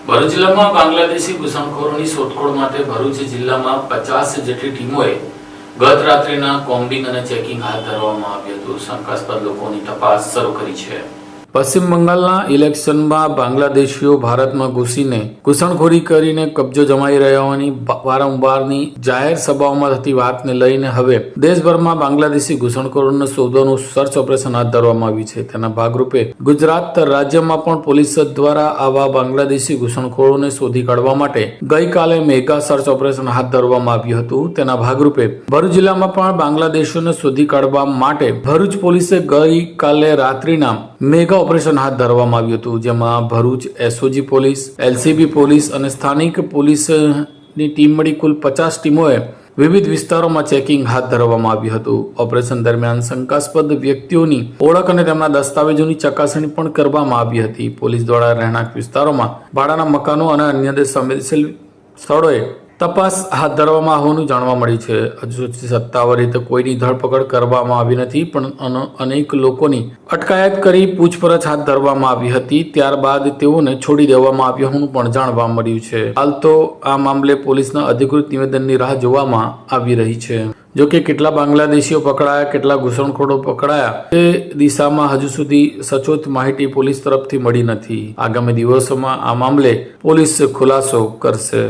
ભરૂચ જિલ્લામાં બાંગ્લાદેશી ઘૂસણખોરોની શોધખોળ માટે ભરૂચ જિલ્લામાં 50 જેટલી ટીમોએ ગત રાત્રિના કોમ્બિંગ અને ચેકિંગ હાથ ધરવામાં આવ્યું હતું. શંકાસ્પદ લોકોની તપાસ શરૂ કરી છે. પશ્ચિમ બંગાળના ઇલેક્શનમાં બાંગ્લાદેશીઓ ભારતમાં ઘૂસીને ઘૂસણખોરી કરીને કબજો જમાઈ રહ્યા હોવાની વારંવારની જાહેર સભાઓમાં થતી વાતને લઈને હવે દેશભરમાં બાંગ્લાદેશી ઘૂસણખોરોને શોધવાનું સર્ચ ઓપરેશન હાથ ધરવામાં આવ્યું છે. તેના ભાગરૂપે ગુજરાત રાજ્યમાં પણ પોલીસ દ્વારા આવા બાંગ્લાદેશી ઘૂસણખોરોને શોધી કાઢવા માટે ગઈકાલે મેગા સર્ચ ઓપરેશન હાથ ધરવામાં આવ્યું હતું. તેના ભાગરૂપે ભરૂચ જિલ્લામાં પણ બાંગ્લાદેશીઓને શોધી કાઢવા માટે ભરૂચ પોલીસે ગઈકાલે રાત્રિના મેગા ઓપરેશન હાથ ધરવામાં આવ્યું હતું, જેમાં Bharuch SOG police, LCB police અને સ્થાનિક પોલીસની ટીમ મળી કુલ 50 ટીમોએ વિવિધ વિસ્તારોમાં ચેકિંગ હાથ ધરવામાં આવ્યું હતું. ઓપરેશન દરમિયાન શંકાસ્પદ વ્યક્તિઓની ઓળખ અને તેમના દસ્તાવેજોની ચકાસણી પણ કરવામાં આવી હતી. પોલીસ દ્વારા રહેણાંક વિસ્તારોમાં ભાડાના મકાનો અને અન્ય સંવેદનશીલ સ્થળોએ તપાસ હાથ ધરવામાં હોવાનું જાણવા મળી છે. હજુ સુધી સત્તાવાર રીતે કોઈની ધરપકડ કરવામાં આવી નથી, પણ અનેક લોકોની અટકાયત કરી પૂછપરછ હાથ ધરવામાં આવી હતી. ત્યારબાદ તેઓને છોડી દેવામાં આવ્યા હોવાનું પણ જાણવા મળ્યું છે. હાલ તો આ મામલે પોલીસના અધિકૃત નિવેદનની રાહ જોવામાં આવી રહી છે. જોકે કેટલા બાંગ્લાદેશીઓ પકડાયા, કેટલા ઘૂસણખોરો પકડાયા તે દિશામાં હજુ સુધી સચોટ માહિતી પોલીસ તરફથી મળી નથી. આગામી દિવસોમાં આ મામલે પોલીસ ખુલાસો કરશે.